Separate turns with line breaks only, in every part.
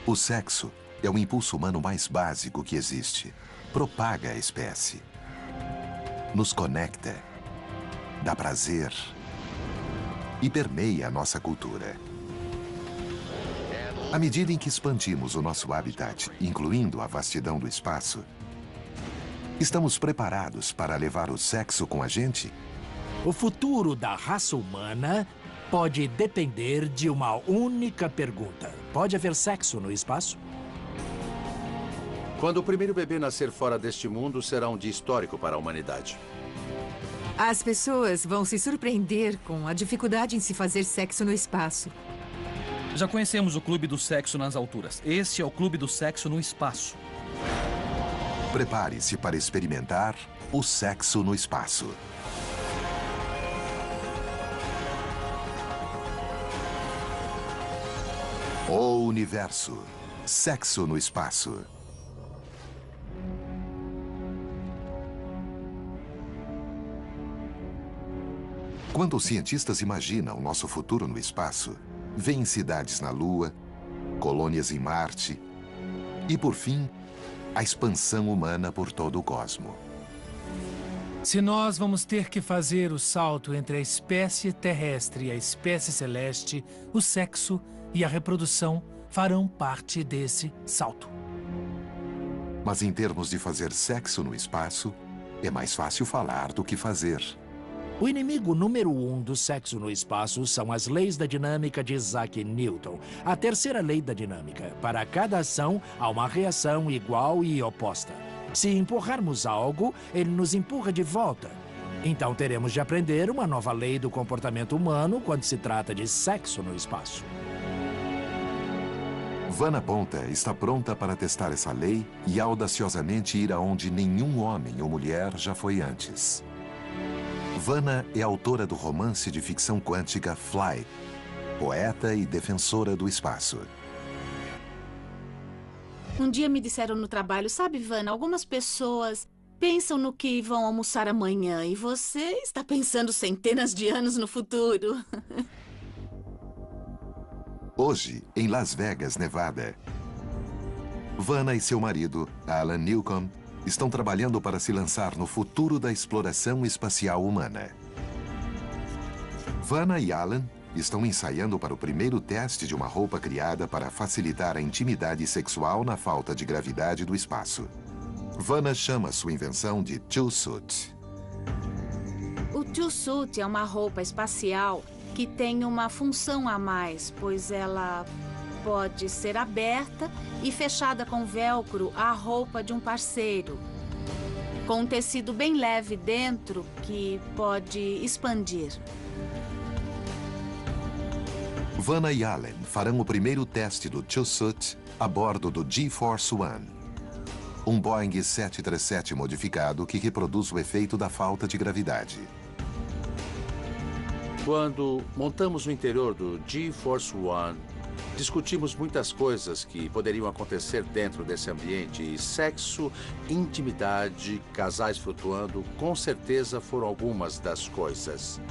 O sexo é o impulso humano mais básico que existe. Propaga a espécie. Nos conecta, dá prazer e permeia a nossa cultura. À medida em que expandimos o nosso habitat, incluindo a vastidão do espaço, estamos preparados para levar o sexo com a gente?
O futuro da raça humana pode depender de uma única pergunta. Pode haver sexo no espaço?
Quando o primeiro bebê nascer fora deste mundo, será um dia histórico para a humanidade.
As pessoas vão se surpreender com a dificuldade em se fazer sexo no espaço.
Já conhecemos o clube do sexo nas alturas. Este é o clube do sexo no espaço.
Prepare-se para experimentar o sexo no espaço. O universo. Sexo no espaço. Quando os cientistas imaginam nosso futuro no espaço, veem cidades na Lua, colônias em Marte e, por fim, a expansão humana por todo o cosmo.
Se nós vamos ter que fazer o salto entre a espécie terrestre e a espécie celeste, o sexo e a reprodução farão parte desse salto.
Mas em termos de fazer sexo no espaço, é mais fácil falar do que fazer.
O inimigo número 1 do sexo no espaço são as leis da dinâmica de Isaac Newton. A terceira lei da dinâmica. Para cada ação, há uma reação igual e oposta. Se empurrarmos algo, ele nos empurra de volta. Então teremos de aprender uma nova lei do comportamento humano quando se trata de sexo no espaço.
Vanna Ponta está pronta para testar essa lei e audaciosamente ir aonde nenhum homem ou mulher já foi antes. Vanna é autora do romance de ficção quântica Fly, poeta e defensora do espaço.
Um dia me disseram no trabalho, sabe, Vanna, algumas pessoas pensam no que vão almoçar amanhã e você está pensando centenas de anos no futuro.
Hoje, em Las Vegas, Nevada, Vanna e seu marido, Alan Newcomb, estão trabalhando para se lançar no futuro da exploração espacial humana. Vanna e Alan estão ensaiando para o primeiro teste de uma roupa criada para facilitar a intimidade sexual na falta de gravidade do espaço. Vanna chama sua invenção de Two-Suit.
O Two-Suit é uma roupa espacial que tem uma função a mais, pois ela pode ser aberta e fechada com velcro à roupa de um parceiro, com um tecido bem leve dentro que pode expandir.
Vanna e Alan farão o primeiro teste do Two-Suit a bordo do G-Force One, um Boeing 737 modificado que reproduz o efeito da falta de gravidade.
Quando montamos o interior do G-Force One, discutimos muitas coisas que poderiam acontecer dentro desse ambiente e sexo, intimidade, casais flutuando, com certeza foram algumas das coisas.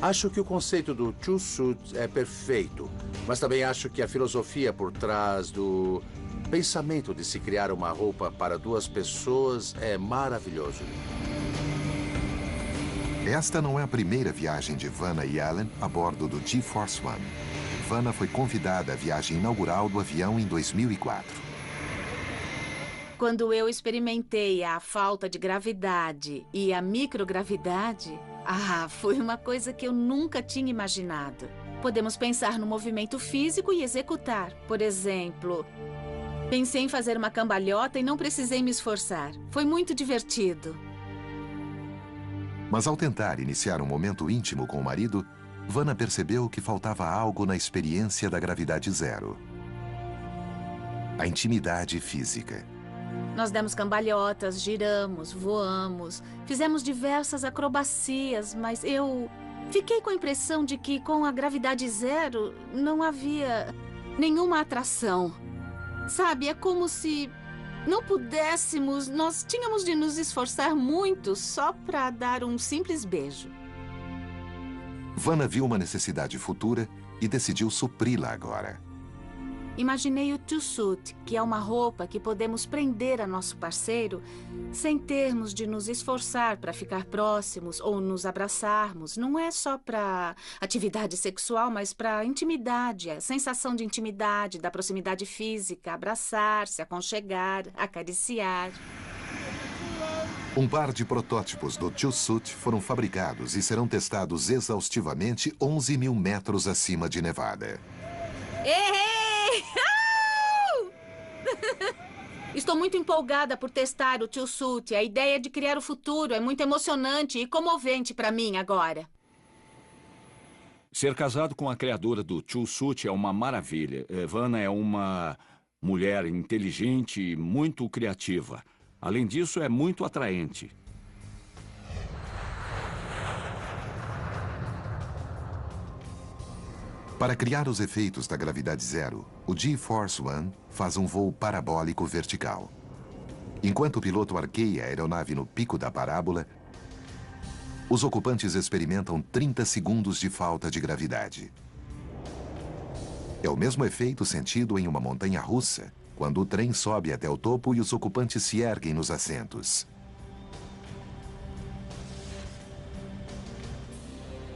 Acho que o conceito do Two-Suit é perfeito, mas também acho que a filosofia por trás do pensamento de se criar uma roupa para duas pessoas é maravilhoso.
Esta não é a primeira viagem de Vanna e Alan a bordo do G-Force One. Vanna foi convidada à viagem inaugural do avião em 2004.
Quando eu experimentei a falta de gravidade e a microgravidade, foi uma coisa que eu nunca tinha imaginado. Podemos pensar no movimento físico e executar. Por exemplo, pensei em fazer uma cambalhota e não precisei me esforçar. Foi muito divertido.
Mas ao tentar iniciar um momento íntimo com o marido, Vanna percebeu que faltava algo na experiência da gravidade zero. A intimidade física.
Nós demos cambalhotas, giramos, voamos, fizemos diversas acrobacias, mas eu fiquei com a impressão de que com a gravidade zero não havia nenhuma atração. Sabe, é como se não pudéssemos, nós tínhamos de nos esforçar muito só para dar um simples beijo.
Vanna viu uma necessidade futura e decidiu supri-la agora.
imaginei o Two-Suit, que é uma roupa que podemos prender a nosso parceiro sem termos de nos esforçar para ficar próximos ou nos abraçarmos. Não é só para atividade sexual, mas para intimidade, a sensação de intimidade, da proximidade física, abraçar, se aconchegar, acariciar.
Um par de protótipos do Two-Suit foram fabricados e serão testados exaustivamente 11 mil metros acima de Nevada.
Errei! Estou muito empolgada por testar o Two-Suit. A ideia de criar o futuro é muito emocionante e comovente para mim agora.
Ser casado com a criadora do Two-Suit é uma maravilha. Vanna é uma mulher inteligente e muito criativa. Além disso, é muito atraente.
Para criar os efeitos da gravidade zero, o G-Force One faz um voo parabólico vertical. Enquanto o piloto arqueia a aeronave no pico da parábola, os ocupantes experimentam 30 segundos de falta de gravidade. É o mesmo efeito sentido em uma montanha-russa, quando o trem sobe até o topo e os ocupantes se erguem nos assentos.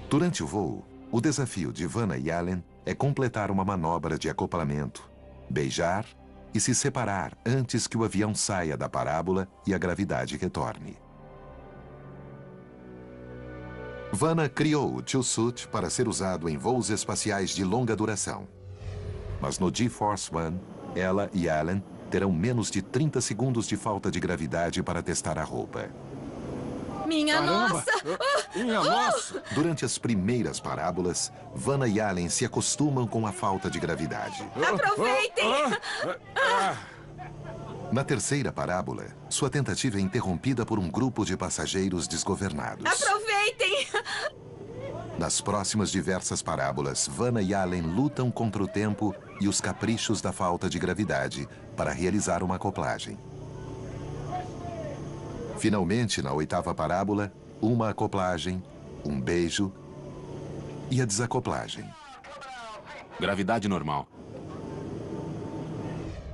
Durante o voo, o desafio de Vanna e Allen é completar uma manobra de acoplamento, beijar e se separar antes que o avião saia da parábola e a gravidade retorne. Vanna criou o Two-Suit para ser usado em voos espaciais de longa duração. Mas no G-Force One, ela e Allen terão menos de 30 segundos de falta de gravidade para testar a roupa.
Minha nossa!
Minha nossa!
Durante as primeiras parábolas, Vanna e Allen se acostumam com a falta de gravidade.
Aproveitem!
Na terceira parábola, sua tentativa é interrompida por um grupo de passageiros desgovernados.
Aproveitem!
Nas próximas diversas parábolas, Vanna e Allen lutam contra o tempo e os caprichos da falta de gravidade para realizar uma acoplagem. Finalmente, na oitava parábola, uma acoplagem, um beijo e a desacoplagem.
Gravidade normal.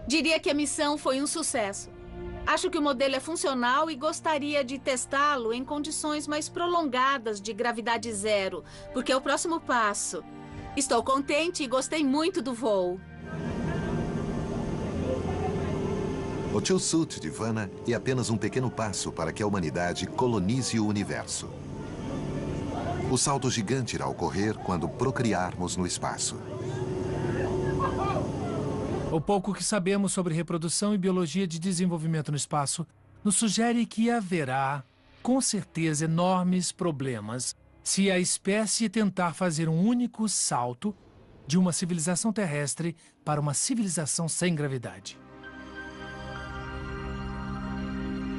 Diria que a missão foi um sucesso. Acho que o modelo é funcional e gostaria de testá-lo em condições mais prolongadas de gravidade zero, porque é o próximo passo. Estou contente e gostei muito do voo.
O Two-Suit de Vanna é apenas um pequeno passo para que a humanidade colonize o universo. O salto gigante irá ocorrer quando procriarmos no espaço.
O pouco que sabemos sobre reprodução e biologia de desenvolvimento no espaço nos sugere que haverá, com certeza, enormes problemas se a espécie tentar fazer um único salto de uma civilização terrestre para uma civilização sem gravidade.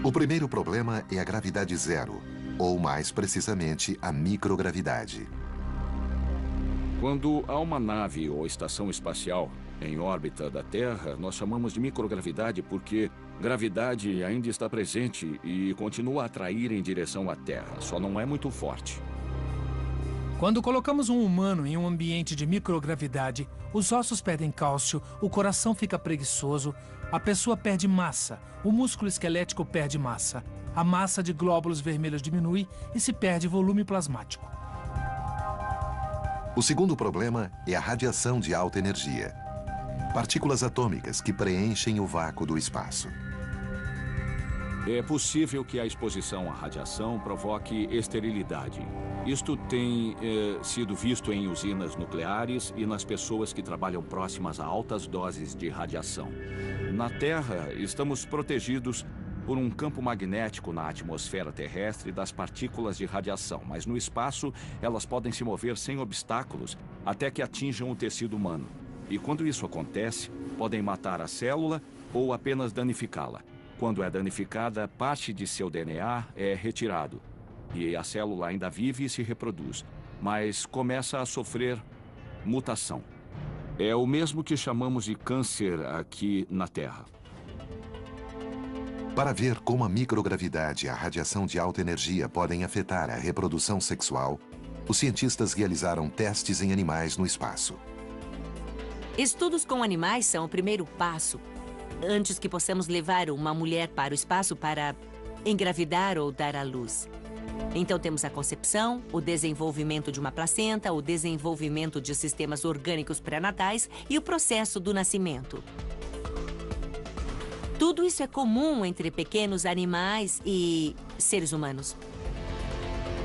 O primeiro problema é a gravidade zero, ou mais precisamente, a microgravidade.
Quando há uma nave ou estação espacial em órbita da Terra, nós chamamos de microgravidade porque gravidade ainda está presente e continua a atrair em direção à Terra, só não é muito forte.
Quando colocamos um humano em um ambiente de microgravidade, os ossos perdem cálcio, o coração fica preguiçoso, a pessoa perde massa, o músculo esquelético perde massa, a massa de glóbulos vermelhos diminui e se perde volume plasmático.
O segundo problema é a radiação de alta energia. Partículas atômicas que preenchem o vácuo do espaço.
É possível que a exposição à radiação provoque esterilidade. Isto tem sido visto em usinas nucleares e nas pessoas que trabalham próximas a altas doses de radiação. Na Terra, estamos protegidos por um campo magnético na atmosfera terrestre das partículas de radiação, mas no espaço elas podem se mover sem obstáculos até que atinjam o tecido humano. E quando isso acontece, podem matar a célula ou apenas danificá-la. Quando é danificada, parte de seu DNA é retirado. E a célula ainda vive e se reproduz, mas começa a sofrer mutação. É o mesmo que chamamos de câncer aqui na Terra.
Para ver como a microgravidade e a radiação de alta energia podem afetar a reprodução sexual, os cientistas realizaram testes em animais no espaço.
Estudos com animais são o primeiro passo antes que possamos levar uma mulher para o espaço para engravidar ou dar à luz. Então temos a concepção, o desenvolvimento de uma placenta, o desenvolvimento de sistemas orgânicos pré-natais e o processo do nascimento. Tudo isso é comum entre pequenos animais e seres humanos.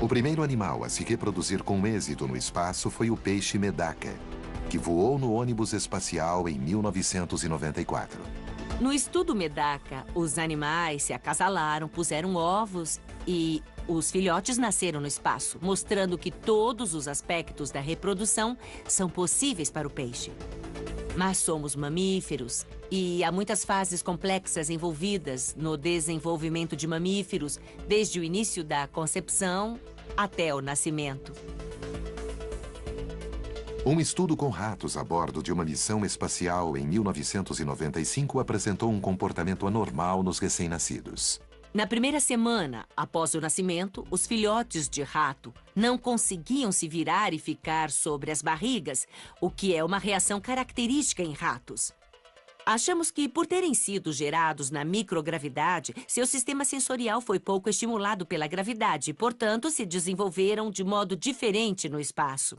O primeiro animal a se reproduzir com êxito no espaço foi o peixe Medaka, que voou no ônibus espacial em 1994.
No estudo Medaka, os animais se acasalaram, puseram ovos e os filhotes nasceram no espaço, mostrando que todos os aspectos da reprodução são possíveis para o peixe. Mas somos mamíferos e há muitas fases complexas envolvidas no desenvolvimento de mamíferos, desde o início da concepção até o nascimento.
Um estudo com ratos a bordo de uma missão espacial em 1995 apresentou um comportamento anormal nos recém-nascidos.
Na primeira semana após o nascimento, os filhotes de rato não conseguiam se virar e ficar sobre as barrigas, o que é uma reação característica em ratos. Achamos que, por terem sido gerados na microgravidade, seu sistema sensorial foi pouco estimulado pela gravidade e, portanto, se desenvolveram de modo diferente no espaço.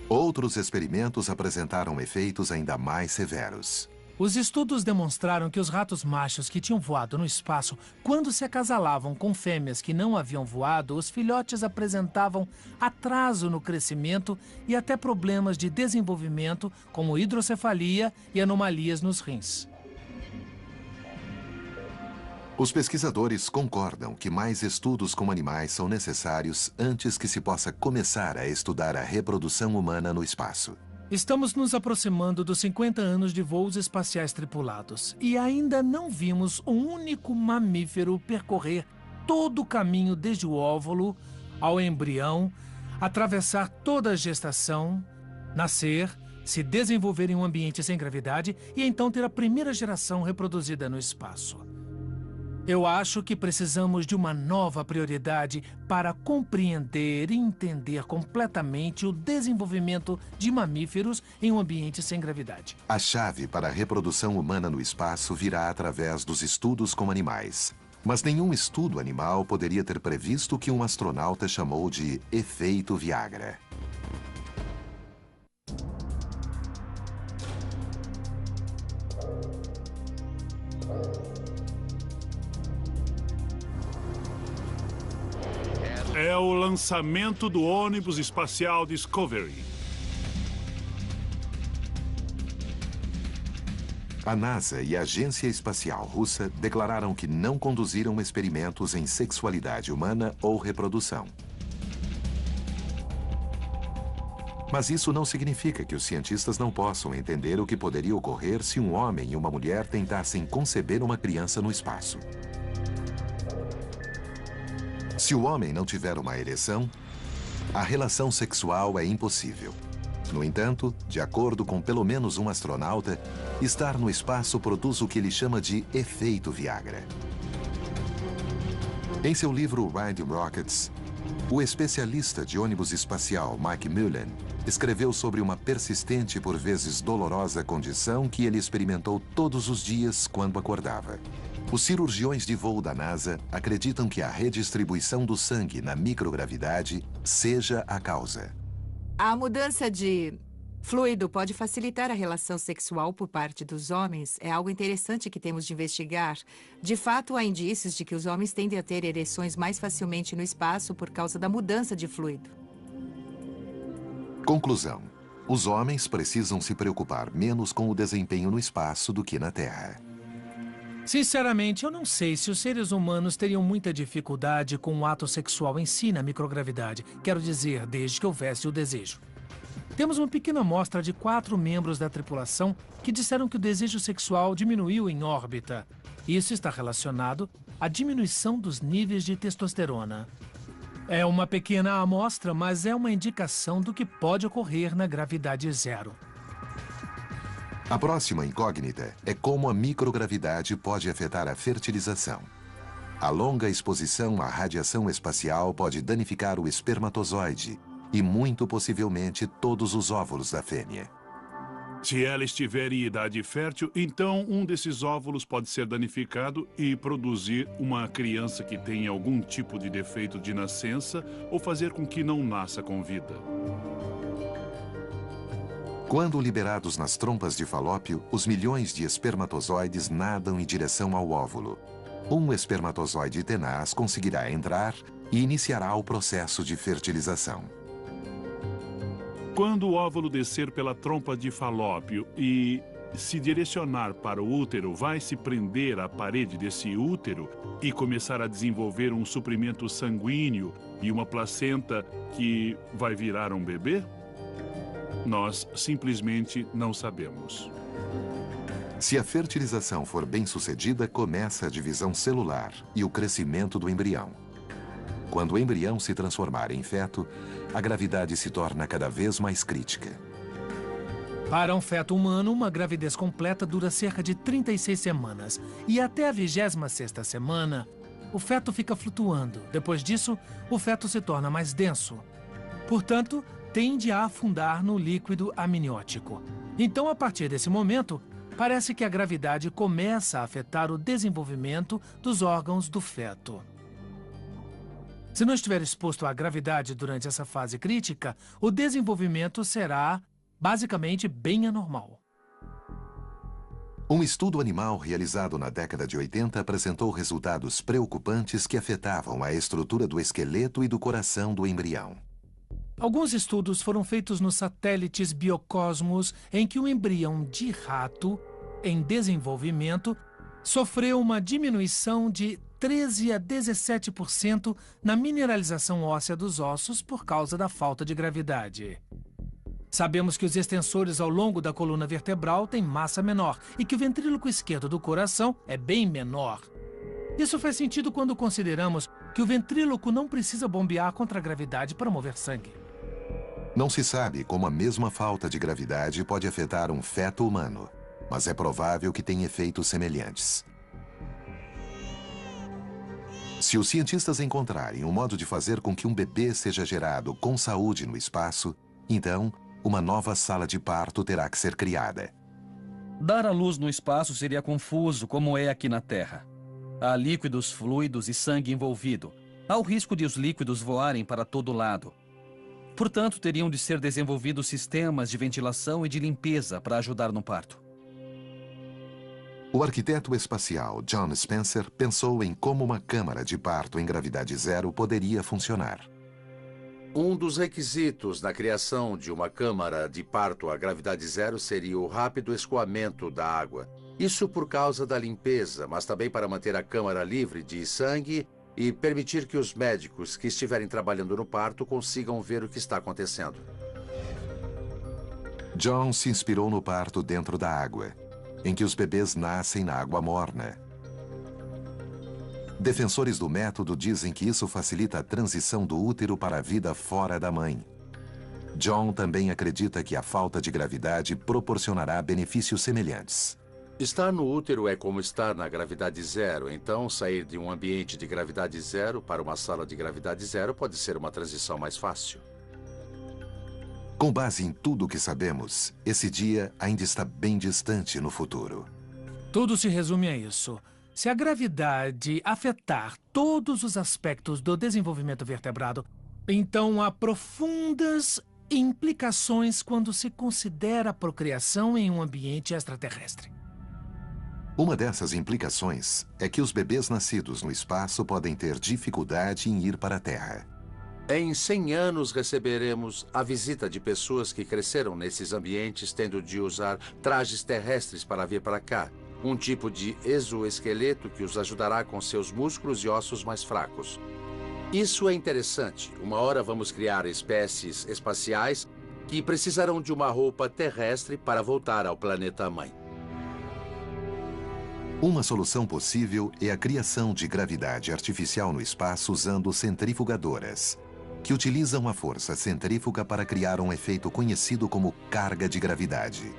Outros experimentos apresentaram efeitos ainda mais severos.
Os estudos demonstraram que os ratos machos que tinham voado no espaço, quando se acasalavam com fêmeas que não haviam voado, os filhotes apresentavam atraso no crescimento e até problemas de desenvolvimento, como hidrocefalia e anomalias nos rins.
Os pesquisadores concordam que mais estudos com animais são necessários antes que se possa começar a estudar a reprodução humana no espaço.
Estamos nos aproximando dos 50 anos de voos espaciais tripulados e ainda não vimos um único mamífero percorrer todo o caminho desde o óvulo ao embrião, atravessar toda a gestação, nascer, se desenvolver em um ambiente sem gravidade e então ter a primeira geração reproduzida no espaço. Eu acho que precisamos de uma nova prioridade para compreender e entender completamente o desenvolvimento de mamíferos em um ambiente sem gravidade.
A chave para a reprodução humana no espaço virá através dos estudos com animais. Mas nenhum estudo animal poderia ter previsto o que um astronauta chamou de efeito Viagra.
É o lançamento do ônibus espacial Discovery.
A NASA e a Agência Espacial Russa declararam que não conduziram experimentos em sexualidade humana ou reprodução. Mas isso não significa que os cientistas não possam entender o que poderia ocorrer se um homem e uma mulher tentassem conceber uma criança no espaço. Se o homem não tiver uma ereção, a relação sexual é impossível. No entanto, de acordo com pelo menos um astronauta, estar no espaço produz o que ele chama de efeito Viagra. Em seu livro Riding Rockets, o especialista de ônibus espacial Mike Mullen escreveu sobre uma persistente e por vezes dolorosa condição que ele experimentou todos os dias quando acordava. Os cirurgiões de voo da NASA acreditam que a redistribuição do sangue na microgravidade seja a causa.
A mudança de fluido pode facilitar a relação sexual por parte dos homens. É algo interessante que temos de investigar. De fato, há indícios de que os homens tendem a ter ereções mais facilmente no espaço por causa da mudança de fluido.
Conclusão: os homens precisam se preocupar menos com o desempenho no espaço do que na Terra.
Sinceramente, eu não sei se os seres humanos teriam muita dificuldade com o ato sexual em si na microgravidade. Quero dizer, desde que houvesse o desejo. Temos uma pequena amostra de 4 membros da tripulação que disseram que o desejo sexual diminuiu em órbita. Isso está relacionado à diminuição dos níveis de testosterona. É uma pequena amostra, mas é uma indicação do que pode ocorrer na gravidade zero.
A próxima incógnita é como a microgravidade pode afetar a fertilização. A longa exposição à radiação espacial pode danificar o espermatozoide e, muito possivelmente, todos os óvulos da fêmea.
Se ela estiver em idade fértil, então um desses óvulos pode ser danificado e produzir uma criança que tenha algum tipo de defeito de nascença ou fazer com que não nasça com vida.
Quando liberados nas trompas de Falópio, os milhões de espermatozoides nadam em direção ao óvulo. Um espermatozoide tenaz conseguirá entrar e iniciará o processo de fertilização.
Quando o óvulo descer pela trompa de Falópio e se direcionar para o útero, vai se prender à parede desse útero e começar a desenvolver um suprimento sanguíneo e uma placenta que vai virar um bebê? Nós simplesmente não sabemos.
Se a fertilização for bem sucedida, começa a divisão celular e o crescimento do embrião. Quando o embrião se transformar em feto, a gravidade se torna cada vez mais crítica.
Para um feto humano, uma gravidez completa dura cerca de 36 semanas. E até a 26ª semana, o feto fica flutuando. Depois disso, o feto se torna mais denso. Portanto, tende a afundar no líquido amniótico. Então, a partir desse momento, parece que a gravidade começa a afetar o desenvolvimento dos órgãos do feto. Se não estiver exposto à gravidade durante essa fase crítica, o desenvolvimento será, basicamente, bem anormal.
Um estudo animal realizado na década de 80 apresentou resultados preocupantes que afetavam a estrutura do esqueleto e do coração do embrião.
Alguns estudos foram feitos nos satélites Biocosmos, em que o embrião de rato, em desenvolvimento, sofreu uma diminuição de 13 a 17% na mineralização óssea dos ossos por causa da falta de gravidade. Sabemos que os extensores ao longo da coluna vertebral têm massa menor e que o ventríloco esquerdo do coração é bem menor. Isso faz sentido quando consideramos que o ventríloco não precisa bombear contra a gravidade para mover sangue.
Não se sabe como a mesma falta de gravidade pode afetar um feto humano, mas é provável que tenha efeitos semelhantes. Se os cientistas encontrarem um modo de fazer com que um bebê seja gerado com saúde no espaço, então uma nova sala de parto terá que ser criada.
Dar à luz no espaço seria confuso, como é aqui na Terra. Há líquidos, fluidos e sangue envolvido. Há o risco de os líquidos voarem para todo lado. Portanto, teriam de ser desenvolvidos sistemas de ventilação e de limpeza para ajudar no parto.
O arquiteto espacial John Spencer pensou em como uma câmara de parto em gravidade zero poderia funcionar.
Um dos requisitos na criação de uma câmara de parto a gravidade zero seria o rápido escoamento da água. Isso por causa da limpeza, mas também para manter a câmara livre de sangue e permitir que os médicos que estiverem trabalhando no parto consigam ver o que está acontecendo.
John se inspirou no parto dentro da água, em que os bebês nascem na água morna. Defensores do método dizem que isso facilita a transição do útero para a vida fora da mãe. John também acredita que a falta de gravidade proporcionará benefícios semelhantes.
Estar no útero é como estar na gravidade zero, então sair de um ambiente de gravidade zero para uma sala de gravidade zero pode ser uma transição mais fácil.
Com base em tudo o que sabemos, esse dia ainda está bem distante no futuro.
Tudo se resume a isso. Se a gravidade afetar todos os aspectos do desenvolvimento vertebrado, então há profundas implicações quando se considera a procriação em um ambiente extraterrestre.
Uma dessas implicações é que os bebês nascidos no espaço podem ter dificuldade em ir para a Terra.
Em 100 anos receberemos a visita de pessoas que cresceram nesses ambientes tendo de usar trajes terrestres para vir para cá. Um tipo de exoesqueleto que os ajudará com seus músculos e ossos mais fracos. Isso é interessante. Uma hora vamos criar espécies espaciais que precisarão de uma roupa terrestre para voltar ao planeta-mãe.
Uma solução possível é a criação de gravidade artificial no espaço usando centrifugadoras, que utilizam a força centrífuga para criar um efeito conhecido como carga de gravidade.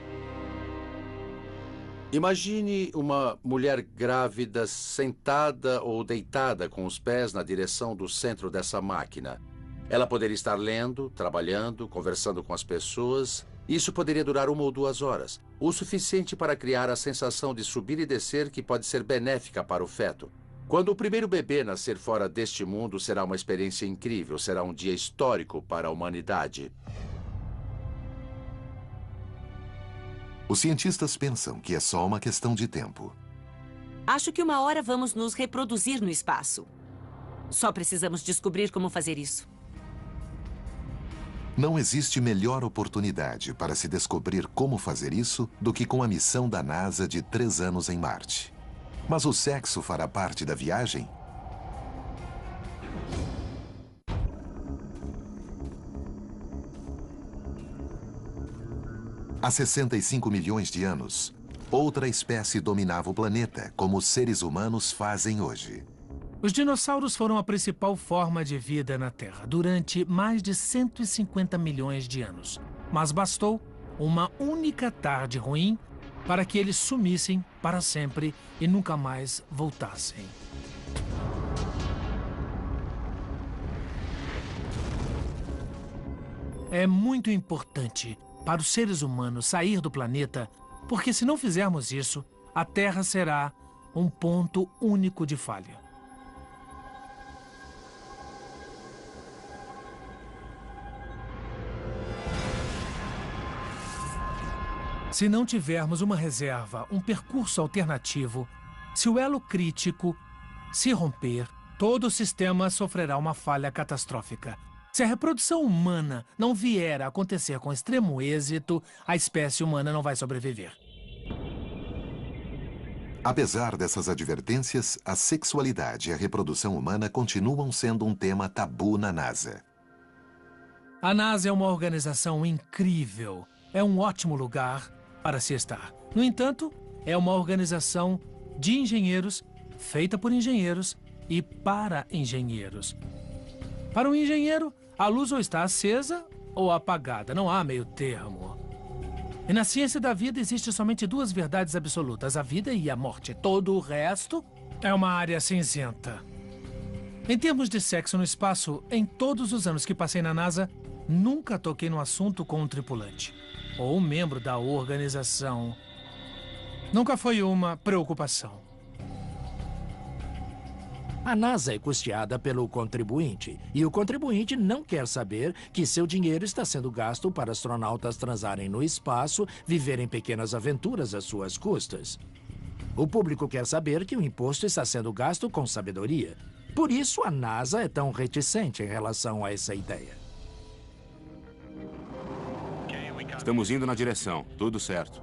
Imagine uma mulher grávida sentada ou deitada com os pés na direção do centro dessa máquina. Ela poderia estar lendo, trabalhando, conversando com as pessoas Isso poderia durar 1 ou 2 horas, o suficiente para criar a sensação de subir e descer que pode ser benéfica para o feto. Quando o primeiro bebê nascer fora deste mundo, será uma experiência incrível, será um dia histórico para a humanidade.
Os cientistas pensam que é só uma questão de tempo.
Acho que uma hora vamos nos reproduzir no espaço. Só precisamos descobrir como fazer isso.
Não existe melhor oportunidade para se descobrir como fazer isso do que com a missão da NASA de 3 anos em Marte. Mas o sexo fará parte da viagem? Há 65 milhões de anos, outra espécie dominava o planeta, como os seres humanos fazem hoje.
Os dinossauros foram a principal forma de vida na Terra durante mais de 150 milhões de anos. Mas bastou uma única tarde ruim para que eles sumissem para sempre e nunca mais voltassem. É muito importante para os seres humanos sair do planeta, porque se não fizermos isso, a Terra será um ponto único de falha. Se não tivermos uma reserva, um percurso alternativo, se o elo crítico se romper, todo o sistema sofrerá uma falha catastrófica. Se a reprodução humana não vier a acontecer com extremo êxito, a espécie humana não vai sobreviver.
Apesar dessas advertências, a sexualidade e a reprodução humana continuam sendo um tema tabu na NASA.
A NASA é uma organização incrível. É um ótimo lugar para se estar. No entanto, é uma organização de engenheiros, feita por engenheiros e para engenheiros. Para um engenheiro, a luz ou está acesa ou apagada, não há meio termo. E na ciência da vida existe somente 2 verdades absolutas, a vida e a morte. Todo o resto é uma área cinzenta. Em termos de sexo no espaço, em todos os anos que passei na NASA, nunca toquei no assunto com um tripulante ou um membro da organização. Nunca foi uma preocupação.
A NASA é custeada pelo contribuinte, e o contribuinte não quer saber que seu dinheiro está sendo gasto para astronautas transarem no espaço, viverem pequenas aventuras às suas custas. O público quer saber que o imposto está sendo gasto com sabedoria. Por isso, a NASA é tão reticente em relação a essa ideia.
Estamos indo na direção. Tudo certo.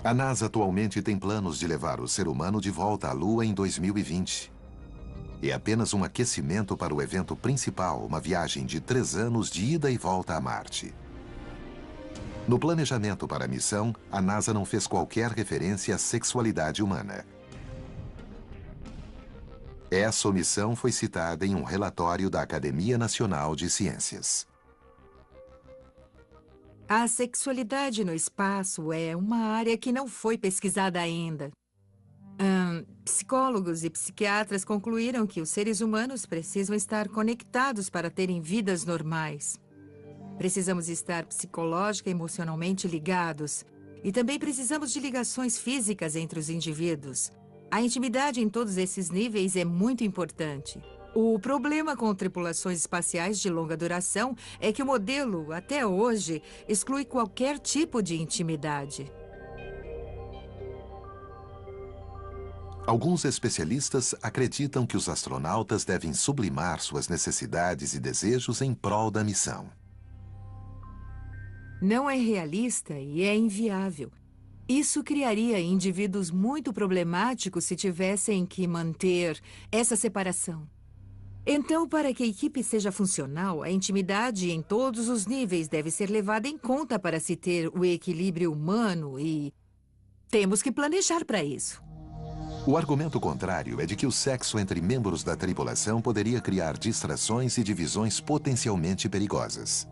A NASA atualmente tem planos de levar o ser humano de volta à Lua em 2020. É apenas um aquecimento para o evento principal, uma viagem de 3 anos de ida e volta a Marte. No planejamento para a missão, a NASA não fez qualquer referência à sexualidade humana. Essa omissão foi citada em um relatório da Academia Nacional de Ciências.
A sexualidade no espaço é uma área que não foi pesquisada ainda. Psicólogos e psiquiatras concluíram que os seres humanos precisam estar conectados para terem vidas normais. Precisamos estar psicológica e emocionalmente ligados. E também precisamos de ligações físicas entre os indivíduos. A intimidade em todos esses níveis é muito importante. O problema com tripulações espaciais de longa duração é que o modelo, até hoje, exclui qualquer tipo de intimidade.
Alguns especialistas acreditam que os astronautas devem sublimar suas necessidades e desejos em prol da missão.
Não é realista e é inviável. Isso criaria indivíduos muito problemáticos se tivessem que manter essa separação. Então, para que a equipe seja funcional, a intimidade em todos os níveis deve ser levada em conta para se ter o equilíbrio humano e temos que planejar para isso.
O argumento contrário é de que o sexo entre membros da tripulação poderia criar distrações e divisões potencialmente perigosas.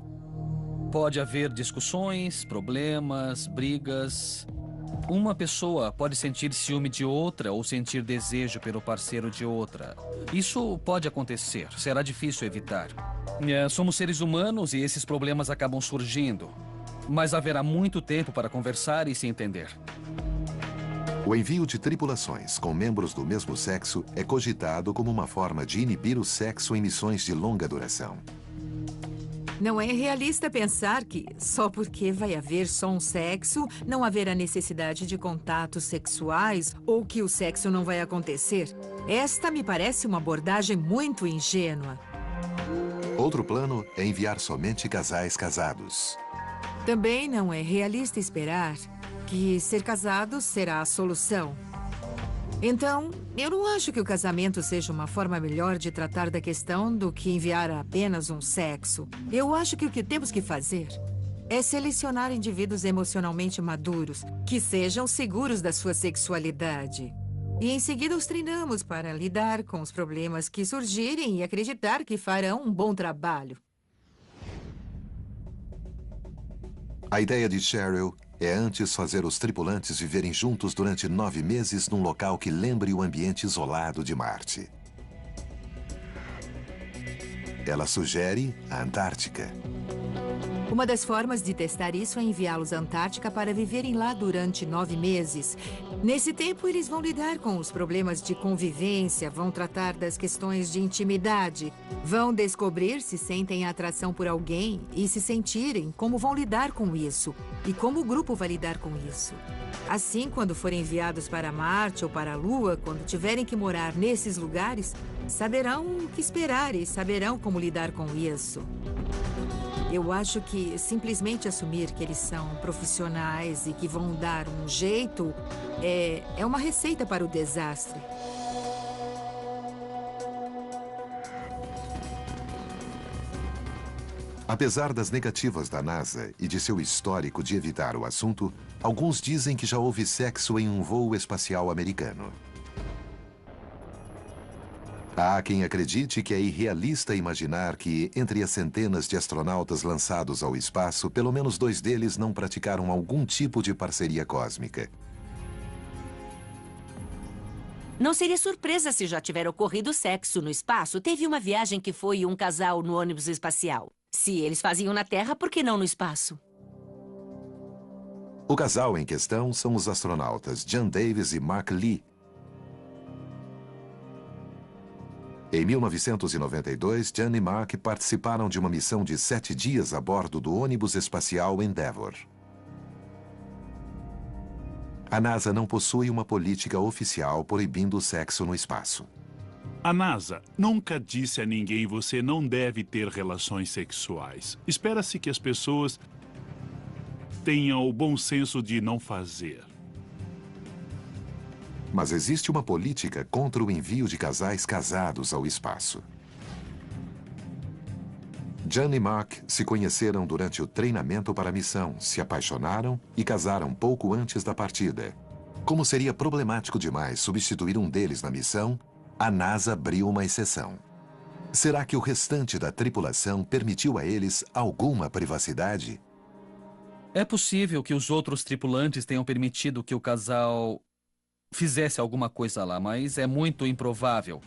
Pode haver discussões, problemas, brigas. Uma pessoa pode sentir ciúme de outra ou sentir desejo pelo parceiro de outra. Isso pode acontecer, será difícil evitar. Somos seres humanos e esses problemas acabam surgindo. Mas haverá muito tempo para conversar e se entender.
O envio de tripulações com membros do mesmo sexo é cogitado como uma forma de inibir o sexo em missões de longa duração.
Não é realista pensar que, só porque vai haver só um sexo, não haverá necessidade de contatos sexuais ou que o sexo não vai acontecer. Esta me parece uma abordagem muito ingênua.
Outro plano é enviar somente casais casados.
Também não é realista esperar que ser casado será a solução. Então, eu não acho que o casamento seja uma forma melhor de tratar da questão do que enviar apenas um sexo. Eu acho que o que temos que fazer é selecionar indivíduos emocionalmente maduros, que sejam seguros da sua sexualidade. E em seguida os treinamos para lidar com os problemas que surgirem e acreditar que farão um bom trabalho.
A ideia de Cheryl é antes fazer os tripulantes viverem juntos durante 9 meses num local que lembre o ambiente isolado de Marte. Ela sugere a Antártica.
Uma das formas de testar isso é enviá-los à Antártica para viverem lá durante 9 meses. Nesse tempo, eles vão lidar com os problemas de convivência, vão tratar das questões de intimidade, vão descobrir se sentem atração por alguém e, se sentirem, como vão lidar com isso e como o grupo vai lidar com isso. Assim, quando forem enviados para Marte ou para a Lua, quando tiverem que morar nesses lugares, saberão o que esperar e saberão como lidar com isso. Eu acho que simplesmente assumir que eles são profissionais e que vão dar um jeito é uma receita para o desastre.
Apesar das negativas da NASA e de seu histórico de evitar o assunto, alguns dizem que já houve sexo em um voo espacial americano. Há quem acredite que é irrealista imaginar que, entre as centenas de astronautas lançados ao espaço, pelo menos 2 deles não praticaram algum tipo de parceria cósmica.
Não seria surpresa se já tiver ocorrido sexo no espaço. Teve uma viagem que foi um casal no ônibus espacial. Se eles faziam na Terra, por que não no espaço?
O casal em questão são os astronautas John Davis e Mark Lee. Em 1992, John e Mark participaram de uma missão de 7 dias a bordo do ônibus espacial Endeavour. A NASA não possui uma política oficial proibindo o sexo no espaço.
A NASA nunca disse a ninguém você não deve ter relações sexuais. Espera-se que as pessoas tenham o bom senso de não fazer.
Mas existe uma política contra o envio de casais casados ao espaço. John e Mark se conheceram durante o treinamento para a missão, se apaixonaram e casaram pouco antes da partida. Como seria problemático demais substituir um deles na missão, a NASA abriu uma exceção. Será que o restante da tripulação permitiu a eles alguma privacidade?
É possível que os outros tripulantes tenham permitido que o casal fizesse alguma coisa lá, mas é muito improvável,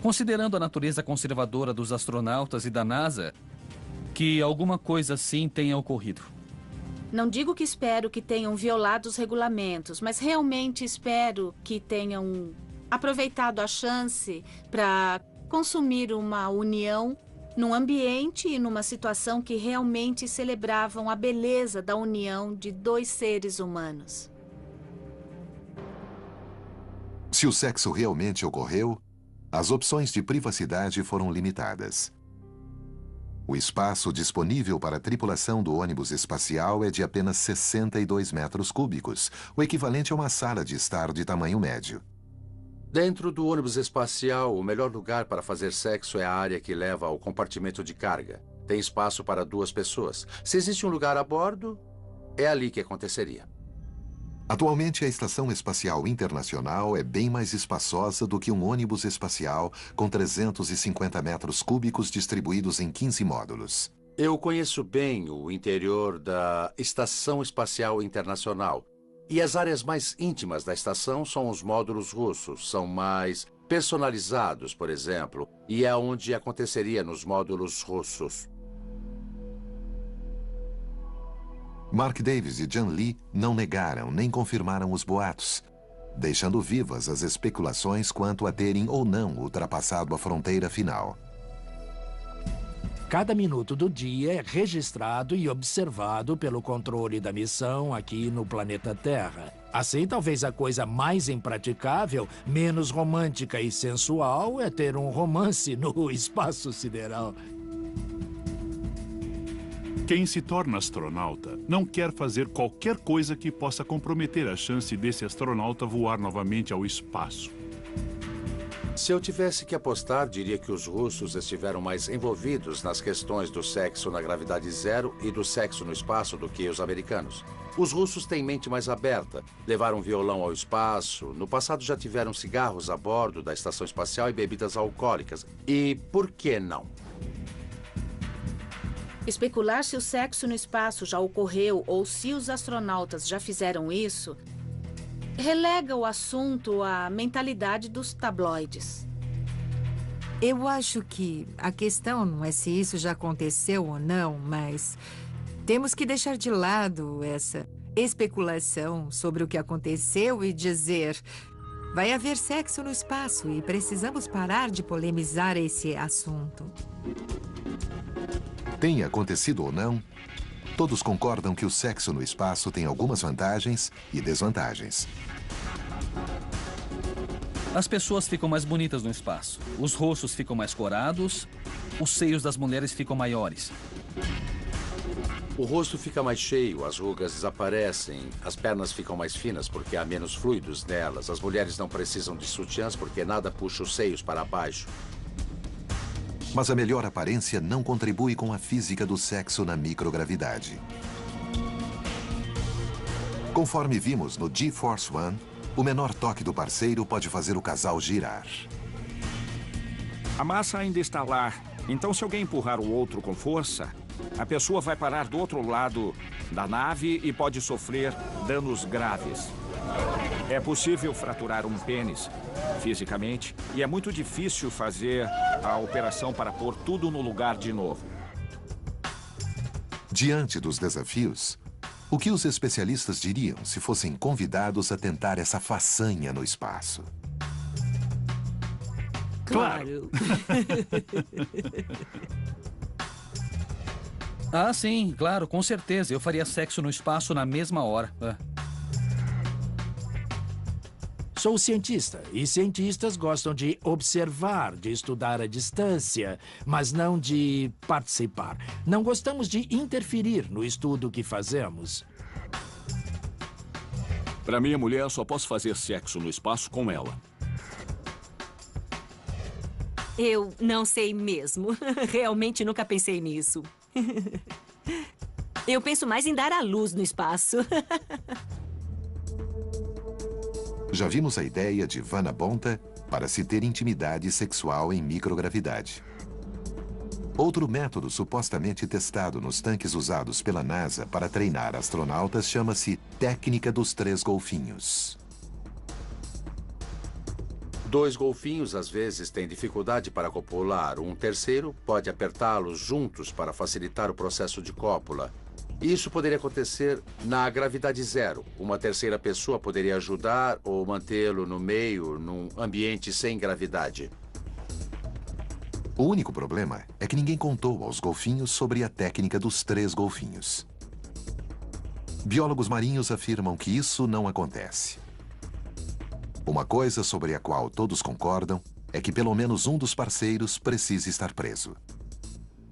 considerando a natureza conservadora dos astronautas e da NASA, que alguma coisa assim tenha ocorrido.
Não digo que espero que tenham violado os regulamentos, mas realmente espero que tenham aproveitado a chance para consumir uma união num ambiente e numa situação que realmente celebravam a beleza da união de 2 seres humanos.
Se o sexo realmente ocorreu, as opções de privacidade foram limitadas. O espaço disponível para a tripulação do ônibus espacial é de apenas 62 metros cúbicos, o equivalente a uma sala de estar de tamanho médio.
Dentro do ônibus espacial, o melhor lugar para fazer sexo é a área que leva ao compartimento de carga. Tem espaço para 2 pessoas. Se existe um lugar a bordo, é ali que aconteceria.
Atualmente, a Estação Espacial Internacional é bem mais espaçosa do que um ônibus espacial com 350 metros cúbicos distribuídos em 15 módulos.
Eu conheço bem o interior da Estação Espacial Internacional. E as áreas mais íntimas da estação são os módulos russos. São mais personalizados, por exemplo, e é onde aconteceria nos módulos russos.
Mark Davis e John Lee não negaram nem confirmaram os boatos, deixando vivas as especulações quanto a terem ou não ultrapassado a fronteira final.
Cada minuto do dia é registrado e observado pelo controle da missão aqui no planeta Terra. Assim, talvez a coisa mais impraticável, menos romântica e sensual é ter um romance no espaço sideral.
Quem se torna astronauta não quer fazer qualquer coisa que possa comprometer a chance desse astronauta voar novamente ao espaço.
Se eu tivesse que apostar, diria que os russos estiveram mais envolvidos nas questões do sexo na gravidade zero e do sexo no espaço do que os americanos. Os russos têm mente mais aberta, levaram violão ao espaço, no passado já tiveram cigarros a bordo da estação espacial e bebidas alcoólicas. E por que não?
Especular se o sexo no espaço já ocorreu ou se os astronautas já fizeram isso relega o assunto à mentalidade dos tabloides.
Eu acho que a questão não é se isso já aconteceu ou não, mas temos que deixar de lado essa especulação sobre o que aconteceu e dizer: vai haver sexo no espaço e precisamos parar de polemizar esse assunto.
Tenha acontecido ou não, todos concordam que o sexo no espaço tem algumas vantagens e desvantagens.
As pessoas ficam mais bonitas no espaço. Os rostos ficam mais corados. Os seios das mulheres ficam maiores.
O rosto fica mais cheio, as rugas desaparecem, as pernas ficam mais finas porque há menos fluidos nelas. As mulheres não precisam de sutiãs porque nada puxa os seios para baixo.
Mas a melhor aparência não contribui com a física do sexo na microgravidade. Conforme vimos no G-Force One, o menor toque do parceiro pode fazer o casal girar.
A massa ainda está lá, então se alguém empurrar o outro com força, a pessoa vai parar do outro lado da nave e pode sofrer danos graves. É possível fraturar um pênis fisicamente e é muito difícil fazer a operação para pôr tudo no lugar de novo.
Diante dos desafios, o que os especialistas diriam se fossem convidados a tentar essa façanha no espaço?
Claro! Ah, sim, claro, com certeza. Eu faria sexo no espaço na mesma hora.
Sou cientista, e cientistas gostam de observar, de estudar à distância, mas não de participar. Não gostamos de interferir no estudo que fazemos.
Para minha mulher, só posso fazer sexo no espaço com ela.
Eu não sei mesmo. Realmente nunca pensei nisso. Eu penso mais em dar à luz no espaço.
Já vimos a ideia de Vanna Bonta para se ter intimidade sexual em microgravidade. Outro método supostamente testado nos tanques usados pela NASA para treinar astronautas chama-se técnica dos 3 golfinhos.
2 golfinhos, às vezes, têm dificuldade para copular. Um terceiro pode apertá-los juntos para facilitar o processo de cópula. Isso poderia acontecer na gravidade zero. Uma terceira pessoa poderia ajudar ou mantê-lo no meio, num ambiente sem gravidade.
O único problema é que ninguém contou aos golfinhos sobre a técnica dos 3 golfinhos. Biólogos marinhos afirmam que isso não acontece. Uma coisa sobre a qual todos concordam é que pelo menos um dos parceiros precisa estar preso.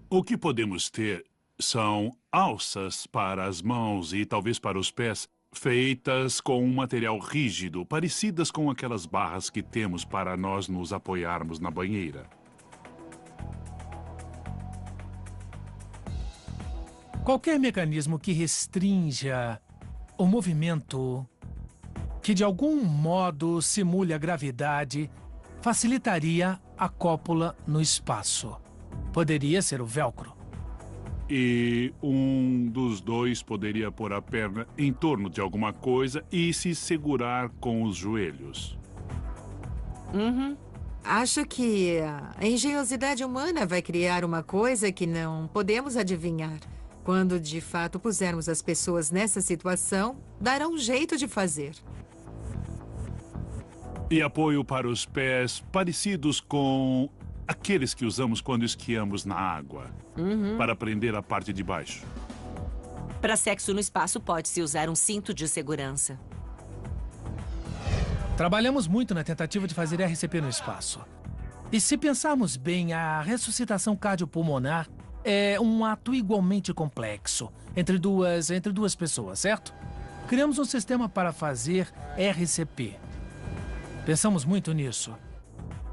O que podemos ter são alças para as mãos e talvez para os pés, feitas com um material rígido, parecidas com aquelas barras que temos para nós nos apoiarmos na banheira.
Qualquer mecanismo que restrinja o movimento, que de algum modo simule a gravidade, facilitaria a cópula no espaço. Poderia ser o velcro.
E um dos dois poderia pôr a perna em torno de alguma coisa e se segurar com os joelhos.
Acho que a engenhosidade humana vai criar uma coisa que não podemos adivinhar. Quando de fato pusermos as pessoas nessa situação, darão um jeito de fazer.
E apoio para os pés parecidos com aqueles que usamos quando esquiamos na água. Para prender a parte de baixo.
Para sexo no espaço, pode-se usar um cinto de segurança.
Trabalhamos muito na tentativa de fazer RCP no espaço. E se pensarmos bem, a ressuscitação cardiopulmonar é um ato igualmente complexo entre duas pessoas, certo? Criamos um sistema para fazer RCP. Pensamos muito nisso.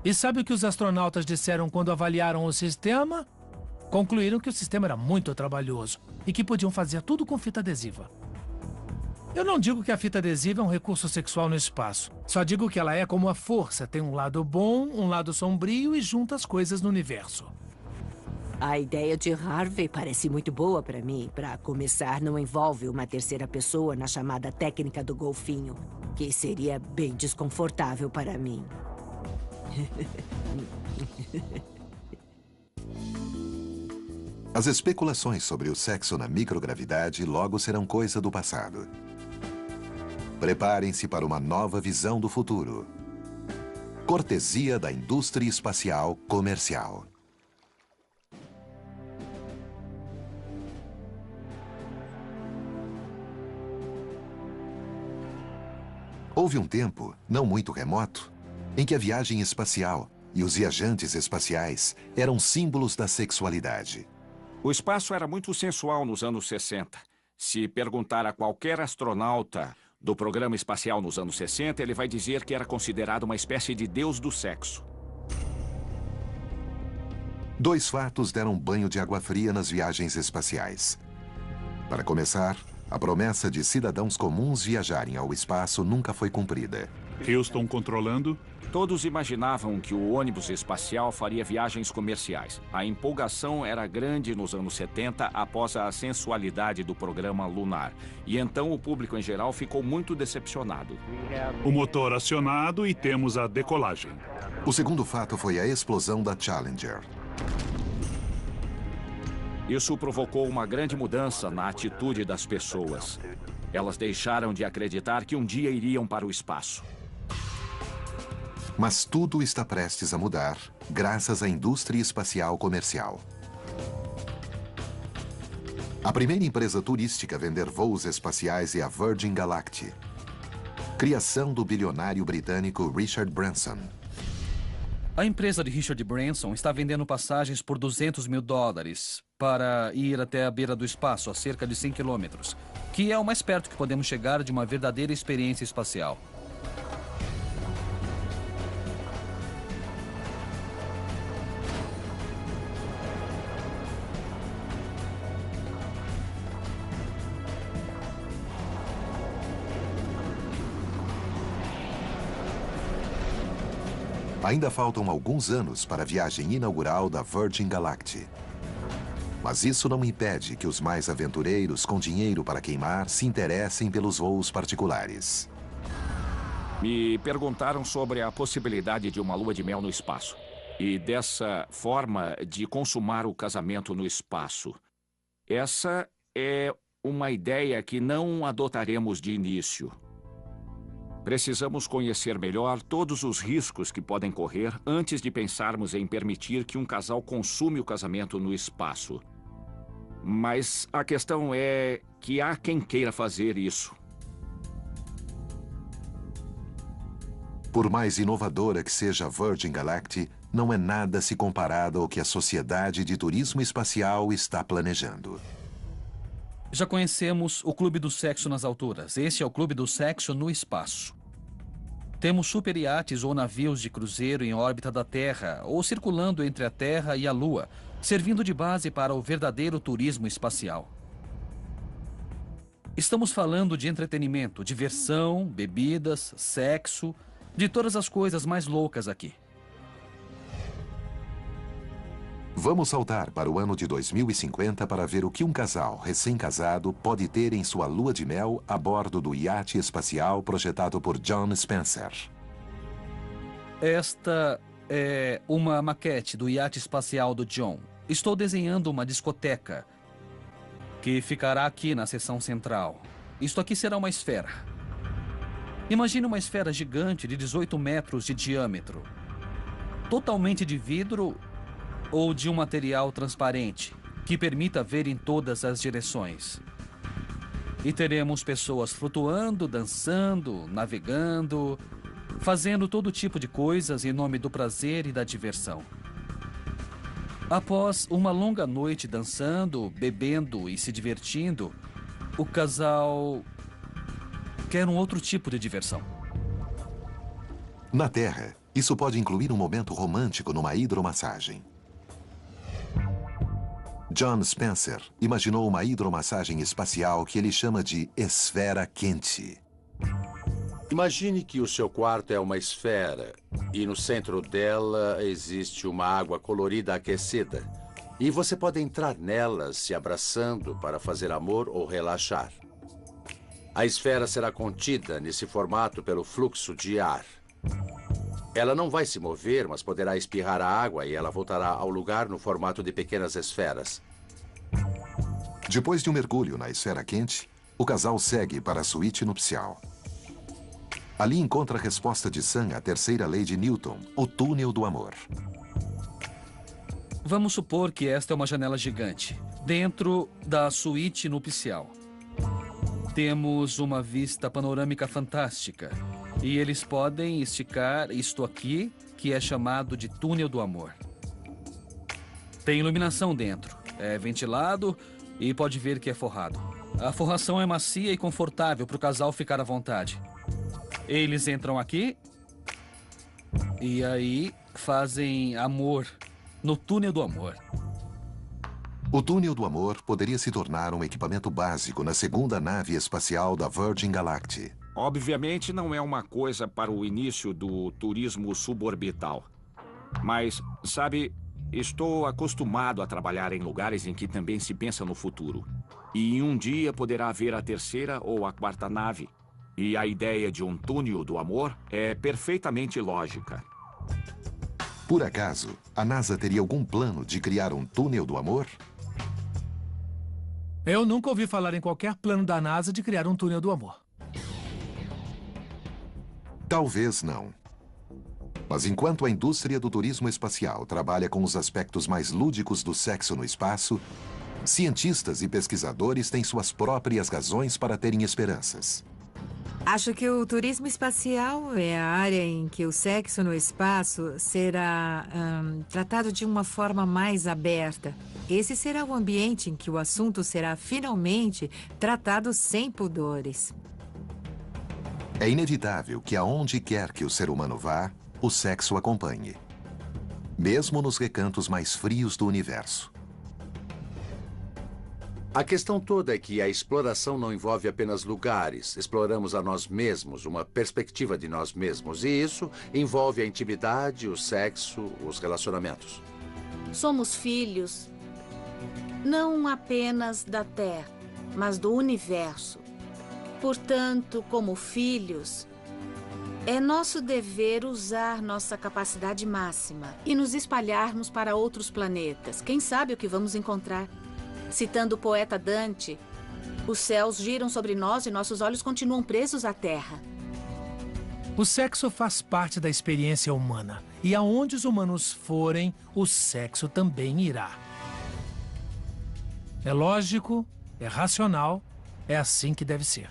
E sabe o que os astronautas disseram quando avaliaram o sistema? Concluíram que o sistema era muito trabalhoso e que podiam fazer tudo com fita adesiva. Eu não digo que a fita adesiva é um recurso sexual no espaço. Só digo que ela é como a força. Tem um lado bom, um lado sombrio e junta as coisas no universo.
A ideia de Harvey parece muito boa para mim. Para começar, não envolve uma terceira pessoa na chamada técnica do golfinho, que seria bem desconfortável para mim.
As especulações sobre o sexo na microgravidade logo serão coisa do passado. Preparem-se para uma nova visão do futuro. Cortesia da indústria espacial comercial. Houve um tempo, não muito remoto, em que a viagem espacial e os viajantes espaciais eram símbolos da sexualidade.
O espaço era muito sensual nos anos 60. Se perguntar a qualquer astronauta do programa espacial nos anos 60, ele vai dizer que era considerado uma espécie de deus do sexo.
Dois fatos deram banho de água fria nas viagens espaciais. Para começar, a promessa de cidadãos comuns viajarem ao espaço nunca foi cumprida.
Houston controlando?
Todos imaginavam que o ônibus espacial faria viagens comerciais. A empolgação era grande nos anos 70 após a sensualidade do programa lunar. E então o público em geral ficou muito decepcionado.
O motor acionado e temos a decolagem.
O segundo fato foi a explosão da Challenger.
Isso provocou uma grande mudança na atitude das pessoas. Elas deixaram de acreditar que um dia iriam para o espaço.
Mas tudo está prestes a mudar, graças à indústria espacial comercial. A primeira empresa turística a vender voos espaciais é a Virgin Galactic, criação do bilionário britânico Richard Branson.
A empresa de Richard Branson está vendendo passagens por $200 mil para ir até a beira do espaço, a cerca de 100 quilômetros, que é o mais perto que podemos chegar de uma verdadeira experiência espacial.
Ainda faltam alguns anos para a viagem inaugural da Virgin Galactic. Mas isso não impede que os mais aventureiros com dinheiro para queimar se interessem pelos voos particulares.
Me perguntaram sobre a possibilidade de uma lua de mel no espaço. E dessa forma de consumar o casamento no espaço. Essa é uma ideia que não adotaremos de início. Precisamos conhecer melhor todos os riscos que podem correr antes de pensarmos em permitir que um casal consume o casamento no espaço. Mas a questão é que há quem queira fazer isso.
Por mais inovadora que seja a Virgin Galactic, não é nada se comparado ao que a Sociedade de Turismo Espacial está planejando.
Já conhecemos o Clube do Sexo nas alturas. Esse é o Clube do Sexo no espaço. Temos superiates ou navios de cruzeiro em órbita da Terra ou circulando entre a Terra e a Lua, servindo de base para o verdadeiro turismo espacial. Estamos falando de entretenimento, diversão, bebidas, sexo, de todas as coisas mais loucas aqui.
Vamos saltar para o ano de 2050 para ver o que um casal recém-casado pode ter em sua lua de mel a bordo do iate espacial projetado por John Spencer.
Esta é uma maquete do iate espacial do John. Estou desenhando uma discoteca. que ficará aqui na seção central. Isto aqui será uma esfera. Imagine uma esfera gigante de 18 metros de diâmetro, totalmente de vidro ou de um material transparente, que permita ver em todas as direções. E teremos pessoas flutuando, dançando, navegando, fazendo todo tipo de coisas em nome do prazer e da diversão. Após uma longa noite dançando, bebendo e se divertindo, o casal quer um outro tipo de diversão.
Na Terra, isso pode incluir um momento romântico numa hidromassagem. John Spencer imaginou uma hidromassagem espacial que ele chama de esfera quente.
Imagine que o seu quarto é uma esfera e no centro dela existe uma água colorida aquecida. E você pode entrar nela se abraçando para fazer amor ou relaxar. A esfera será contida nesse formato pelo fluxo de ar. Ela não vai se mover, mas poderá espirrar a água e ela voltará ao lugar no formato de pequenas esferas.
Depois de um mergulho na esfera quente, o casal segue para a suíte nupcial. Ali encontra a resposta de Sam à terceira lei de Newton, o túnel do amor.
Vamos supor que esta é uma janela gigante, dentro da suíte nupcial. Temos uma vista panorâmica fantástica. E eles podem esticar isto aqui, que é chamado de túnel do amor. Tem iluminação dentro, é ventilado e pode ver que é forrado. A forração é macia e confortável para o casal ficar à vontade. Eles entram aqui e aí fazem amor no túnel do amor.
O túnel do amor poderia se tornar um equipamento básico na segunda nave espacial da Virgin Galactic.
Obviamente não é uma coisa para o início do turismo suborbital. Mas, sabe, estou acostumado a trabalhar em lugares em que também se pensa no futuro. E em um dia poderá haver a terceira ou a quarta nave. E a ideia de um túnel do amor é perfeitamente lógica.
Por acaso, a NASA teria algum plano de criar um túnel do amor?
Eu nunca ouvi falar em qualquer plano da NASA de criar um túnel do amor.
Talvez não. Mas enquanto a indústria do turismo espacial trabalha com os aspectos mais lúdicos do sexo no espaço, cientistas e pesquisadores têm suas próprias razões para terem esperanças.
Acho que o turismo espacial é a área em que o sexo no espaço será tratado de uma forma mais aberta. Esse será o ambiente em que o assunto será finalmente tratado sem pudores.
É inevitável que aonde quer que o ser humano vá, o sexo acompanhe. Mesmo nos recantos mais frios do universo.
A questão toda é que a exploração não envolve apenas lugares. Exploramos a nós mesmos, uma perspectiva de nós mesmos. E isso envolve a intimidade, o sexo, os relacionamentos.
Somos filhos, não apenas da Terra, mas do universo. Portanto, como filhos, é nosso dever usar nossa capacidade máxima e nos espalharmos para outros planetas. Quem sabe o que vamos encontrar? Citando o poeta Dante, os céus giram sobre nós e nossos olhos continuam presos à Terra.
O sexo faz parte da experiência humana. E aonde os humanos forem, o sexo também irá. É lógico, é racional, é assim que deve ser.